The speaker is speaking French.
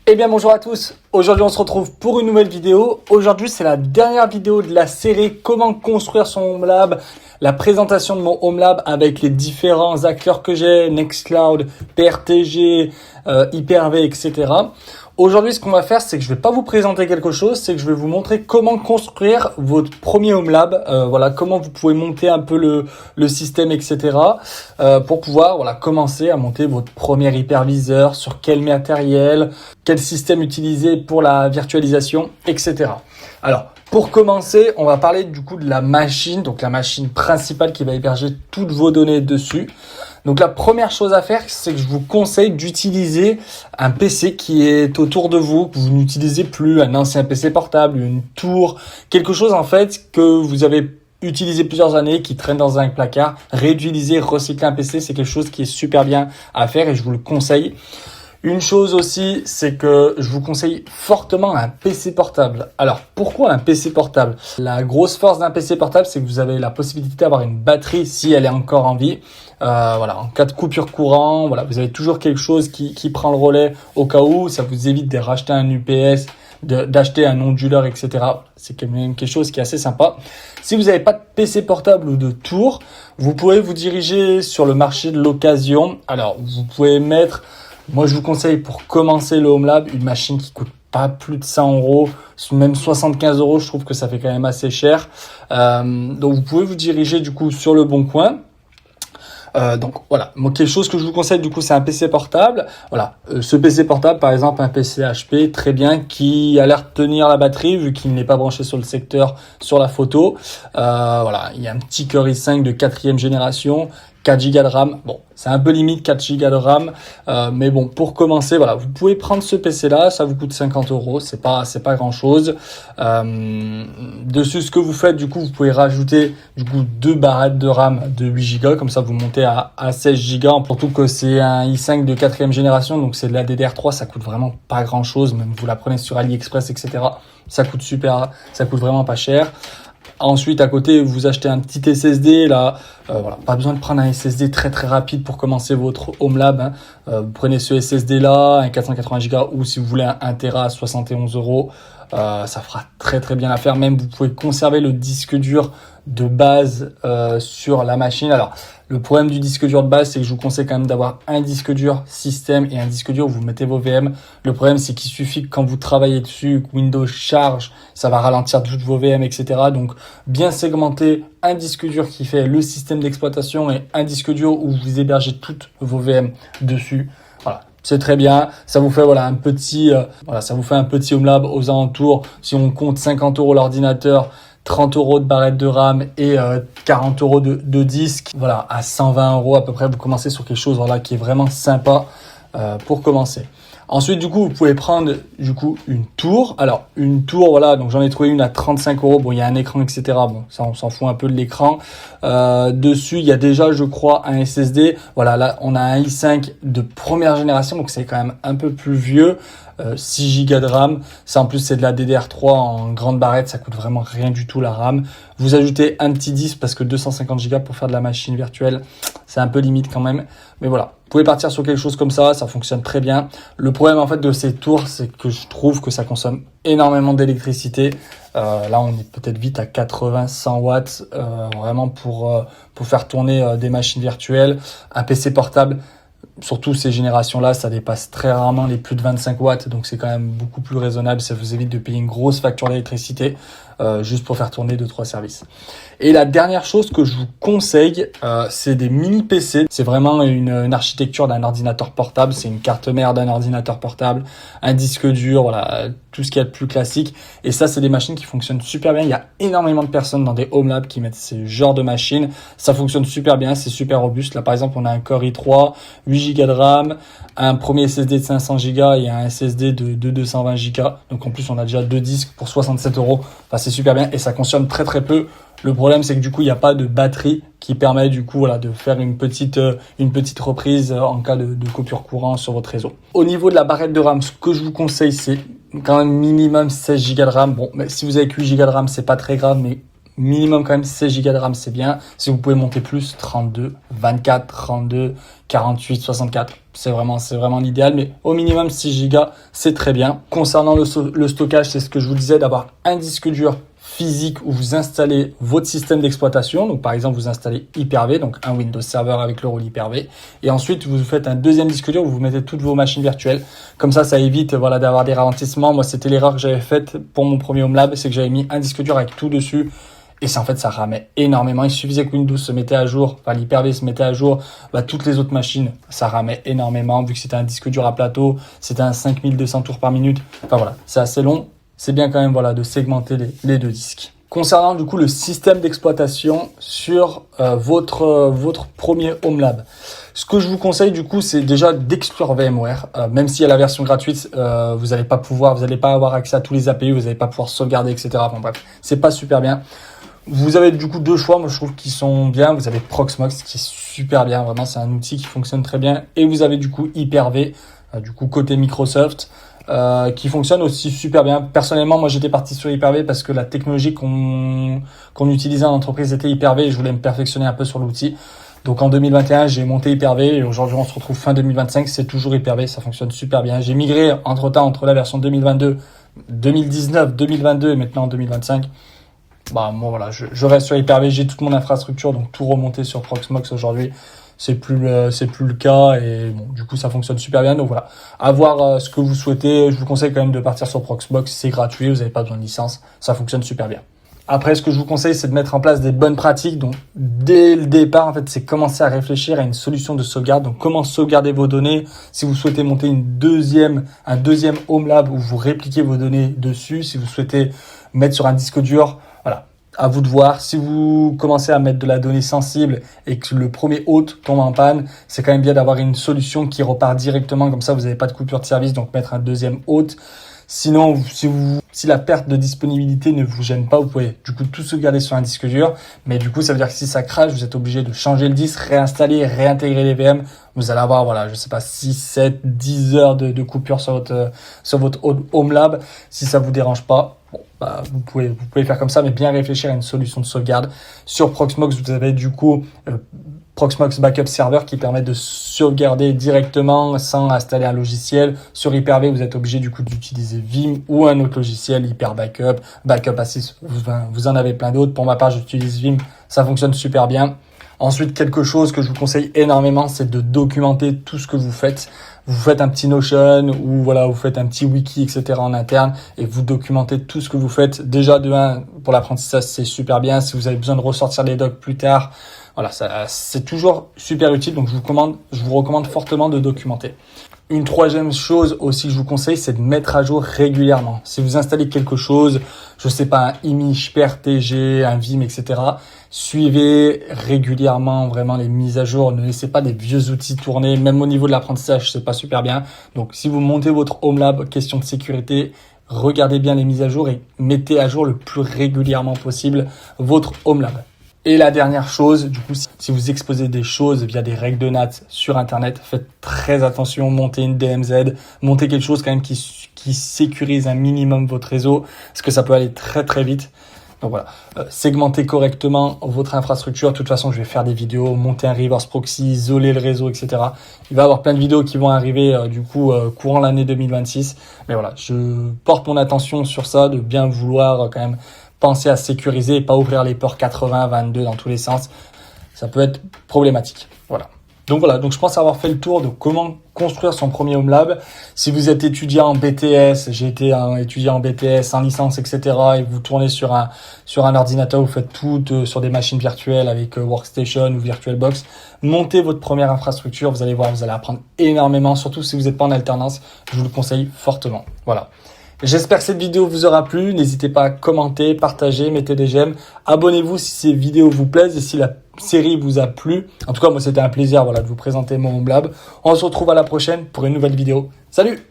Eh bien bonjour à tous, aujourd'hui on se retrouve pour une nouvelle vidéo. Aujourd'hui c'est la dernière vidéo de la série comment construire son Home Lab, la présentation de mon Home Lab avec les différents acteurs que j'ai, Nextcloud, PRTG, Hyper-V, etc. Aujourd'hui ce qu'on va faire c'est que je vais pas vous présenter quelque chose, c'est que je vais vous montrer comment construire votre premier Home Lab, voilà comment vous pouvez monter un peu le système, etc. Pour pouvoir commencer à monter votre premier hyperviseur, sur quel matériel, quel système utiliser pour la virtualisation, etc. Alors, pour commencer, on va parler du coup de la machine, donc la machine principale qui va héberger toutes vos données dessus. Donc la première chose à faire, c'est que je vous conseille d'utiliser un PC qui est autour de vous, que vous n'utilisez plus, un ancien PC portable, une tour, quelque chose en fait que vous avez utilisé plusieurs années, qui traîne dans un placard. Réutiliser, recycler un PC, c'est quelque chose qui est super bien à faire et je vous le conseille. Une chose aussi, c'est que je vous conseille fortement un PC portable. Alors, pourquoi un PC portable? La grosse force d'un PC portable, c'est que vous avez la possibilité d'avoir une batterie si elle est encore en vie. En cas de coupure courant, vous avez toujours quelque chose qui prend le relais au cas où. Ça vous évite de racheter un UPS, d'acheter un onduleur, etc. C'est quand même quelque chose qui est assez sympa. Si vous n'avez pas de PC portable ou de tour, vous pouvez vous diriger sur le marché de l'occasion. Alors, vous pouvez mettre... Moi, je vous conseille pour commencer le Home Lab une machine qui coûte pas plus de 100 euros, même 75 euros. Je trouve que ça fait quand même assez cher. Donc, vous pouvez vous diriger du coup sur le Bon Coin. Moi, quelque chose que je vous conseille du coup, c'est un PC portable. Ce PC portable, par exemple, un PC HP, très bien, qui a l'air de tenir la batterie vu qu'il n'est pas branché sur le secteur sur la photo. Il y a un petit Core i5 de 4e génération. 4 Go de RAM, bon, c'est un peu limite 4 Go de RAM, mais bon, pour commencer, vous pouvez prendre ce PC-là, ça vous coûte 50 euros, c'est pas grand-chose. Dessus, ce que vous faites, du coup, vous pouvez rajouter du coup 2 barrettes de RAM de 8 Go, comme ça vous montez à 16 Go, surtout que c'est un i5 de 4e génération, donc c'est de la DDR3, ça coûte vraiment pas grand-chose, même vous la prenez sur AliExpress, etc. Ça coûte vraiment pas cher. Ensuite, à côté, vous achetez un petit SSD. Pas besoin de prendre un SSD très très rapide pour commencer votre Home Lab. Vous prenez ce SSD là, un 480 Go, ou si vous voulez un 1 Tera à 71 euros, ça fera très très bien l'affaire. Même vous pouvez conserver le disque dur de base sur la machine. Alors, le problème du disque dur de base, c'est que je vous conseille quand même d'avoir un disque dur système et un disque dur où vous mettez vos VM. Le problème, c'est qu'il suffit que quand vous travaillez dessus, que Windows charge, ça va ralentir toutes vos VM, etc. Donc, bien segmenter un disque dur qui fait le système d'exploitation et un disque dur où vous hébergez toutes vos VM dessus. C'est très bien. Ça vous fait un petit Home Lab aux alentours. Si on compte 50 euros l'ordinateur, 30 euros de barrette de RAM et 40 euros de disque. À 120 euros à peu près, vous commencez sur quelque chose qui est vraiment sympa pour commencer. Ensuite, du coup, vous pouvez prendre une tour. Alors, une tour, donc j'en ai trouvé une à 35 euros. Bon, il y a un écran, etc. Bon, ça, on s'en fout un peu de l'écran. Dessus, il y a déjà, je crois, un SSD. Là, on a un i5 de première génération, donc c'est quand même un peu plus vieux. 6 Go de RAM. Ça, en plus, c'est de la DDR3 en grande barrette. Ça coûte vraiment rien du tout, la RAM. Vous ajoutez un petit disque parce que 250 Go pour faire de la machine virtuelle, c'est un peu limite quand même. Mais vous pouvez partir sur quelque chose comme ça fonctionne très bien. Le problème en fait de ces tours, c'est que je trouve que ça consomme énormément d'électricité. Là, on est peut-être vite à 80-100 watts vraiment pour faire tourner des machines virtuelles. Un PC portable, surtout ces générations-là, ça dépasse très rarement les plus de 25 watts, donc c'est quand même beaucoup plus raisonnable. Ça vous évite de payer une grosse facture d'électricité juste pour faire tourner 2-3 services. Et la dernière chose que je vous conseille, c'est des mini PC. C'est vraiment une architecture d'un ordinateur portable. C'est une carte mère d'un ordinateur portable, un disque dur, tout ce qu'il y a de plus classique. Et ça, c'est des machines qui fonctionnent super bien. Il y a énormément de personnes dans des Home Labs qui mettent ces genres de machines. Ça fonctionne super bien, c'est super robuste. Là, par exemple, on a un Core i3, 8 Go de RAM, un premier SSD de 500 Go et un SSD de 220 Go. Donc en plus, on a déjà 2 disques pour 67 euros. C'est super bien et ça consomme très très peu. Le problème, c'est que du coup, il n'y a pas de batterie qui permet du coup de faire une petite reprise en cas de coupure courant sur votre réseau. Au niveau de la barrette de RAM, ce que je vous conseille, c'est quand même minimum 16 Go de RAM. Bon, mais si vous avez que 8 Go de RAM, c'est pas très grave, mais minimum quand même 16 Go de RAM, c'est bien. Si vous pouvez monter plus, 32, 24, 32, 48, 64, c'est vraiment l'idéal. Mais au minimum 6 Go, c'est très bien. Concernant le stockage, c'est ce que je vous disais, d'avoir un disque dur physique où vous installez votre système d'exploitation. Donc, par exemple, vous installez Hyper-V, donc un Windows Server avec le rôle Hyper-V. Et ensuite, vous faites un deuxième disque dur où vous mettez toutes vos machines virtuelles. Comme ça évite, voilà, d'avoir des ralentissements. Moi, c'était l'erreur que j'avais faite pour mon premier HomeLab, c'est que j'avais mis un disque dur avec tout dessus. Et ça, en fait, ça ramait énormément. Il suffisait que Windows se mettait à jour, enfin, l'Hyper-V se mettait à jour, toutes les autres machines, ça ramait énormément. Vu que c'était un disque dur à plateau, c'était un 5200 tours par minute. Enfin, voilà, c'est assez long. C'est bien quand même, voilà, de segmenter les deux disques. Concernant du coup le système d'exploitation sur votre premier HomeLab, ce que je vous conseille du coup, c'est déjà d'exclure VMware. Même s'il y a la version gratuite, vous n'allez pas avoir accès à tous les API, vous n'allez pas pouvoir sauvegarder, etc. Enfin bref, c'est pas super bien. Vous avez du coup deux choix, moi je trouve qu'ils sont bien. Vous avez Proxmox qui est super bien, vraiment c'est un outil qui fonctionne très bien. Et vous avez du coup Hyper-V, du coup côté Microsoft, qui fonctionne aussi super bien. Personnellement, moi j'étais parti sur Hyper-V parce que la technologie qu'on utilisait en entreprise était Hyper-V et je voulais me perfectionner un peu sur l'outil. Donc en 2021, j'ai monté Hyper-V et aujourd'hui on se retrouve fin 2025, c'est toujours Hyper-V, ça fonctionne super bien. J'ai migré entre la version 2022, 2019, 2022 et maintenant 2025. Moi voilà, je reste sur Hyper-V, j'ai toute mon infrastructure, donc tout remonté sur Proxmox aujourd'hui. C'est plus le cas et bon, du coup ça fonctionne super bien. Donc voilà, à voir ce que vous souhaitez. Je vous conseille quand même de partir sur Proxmox, c'est gratuit, vous n'avez pas besoin de licence, ça fonctionne super bien. Après, ce que je vous conseille, c'est de mettre en place des bonnes pratiques. Donc dès le départ, en fait, c'est commencer à réfléchir à une solution de sauvegarde. Donc comment sauvegarder vos données. Si vous souhaitez monter un deuxième HomeLab où vous répliquez vos données dessus, si vous souhaitez mettre sur un disque dur, voilà. À vous de voir. Si vous commencez à mettre de la donnée sensible et que le premier hôte tombe en panne, c'est quand même bien d'avoir une solution qui repart directement. Comme ça, vous n'avez pas de coupure de service. Donc, mettre un deuxième hôte. Sinon, si la perte de disponibilité ne vous gêne pas, vous pouvez du coup tout sauvegarder sur un disque dur. Mais du coup, ça veut dire que si ça crache, vous êtes obligé de changer le disque, réinstaller, réintégrer les VM. Vous allez avoir, voilà, je sais pas, 6, 7, 10 heures de coupure sur votre HomeLab. Si ça vous dérange pas, vous pouvez faire comme ça, mais bien réfléchir à une solution de sauvegarde. Sur Proxmox, vous avez du coup Proxmox Backup Server qui permet de sauvegarder directement sans installer un logiciel. Sur Hyper-V, vous êtes obligé du coup d'utiliser Vim ou un autre logiciel, Hyper Backup, Backup Assist, vous en avez plein d'autres. Pour ma part, j'utilise Vim, ça fonctionne super bien. Ensuite, quelque chose que je vous conseille énormément, c'est de documenter tout ce que vous faites. Vous faites un petit Notion ou voilà, vous faites un petit wiki, etc. en interne et vous documentez tout ce que vous faites. Déjà, de 1, pour l'apprentissage, c'est super bien. Si vous avez besoin de ressortir les docs plus tard, voilà, c'est toujours super utile. Donc, je vous recommande fortement de documenter. Une troisième chose aussi que je vous conseille, c'est de mettre à jour régulièrement. Si vous installez quelque chose, je sais pas, un Image, PRTG, un Vim, etc., suivez régulièrement vraiment les mises à jour. Ne laissez pas des vieux outils tourner. Même au niveau de l'apprentissage, c'est pas super bien. Donc, si vous montez votre HomeLab, question de sécurité, regardez bien les mises à jour et mettez à jour le plus régulièrement possible votre HomeLab. Et la dernière chose, du coup, si vous exposez des choses via des règles de NAT sur Internet, faites très attention, montez une DMZ, montez quelque chose quand même qui sécurise un minimum votre réseau, parce que ça peut aller très très vite. Donc voilà, segmentez correctement votre infrastructure. De toute façon, je vais faire des vidéos, monter un reverse proxy, isoler le réseau, etc. Il va y avoir plein de vidéos qui vont arriver courant l'année 2026. Mais voilà, je porte mon attention sur ça, de bien vouloir quand même penser à sécuriser et pas ouvrir les ports 80, 22 dans tous les sens. Ça peut être problématique. Voilà. Donc je pense avoir fait le tour de comment construire son premier HomeLab. Si vous êtes étudiant en BTS, j'ai été étudiant en BTS, en licence, etc. et vous tournez sur un ordinateur, vous faites tout sur des machines virtuelles avec Workstation ou VirtualBox, montez votre première infrastructure, vous allez voir, vous allez apprendre énormément, surtout si vous n'êtes pas en alternance, je vous le conseille fortement. Voilà. J'espère que cette vidéo vous aura plu. N'hésitez pas à commenter, partager, mettez des j'aime. Abonnez-vous si ces vidéos vous plaisent et si la série vous a plu. En tout cas, moi, c'était un plaisir de vous présenter mon HomeLab. On se retrouve à la prochaine pour une nouvelle vidéo. Salut!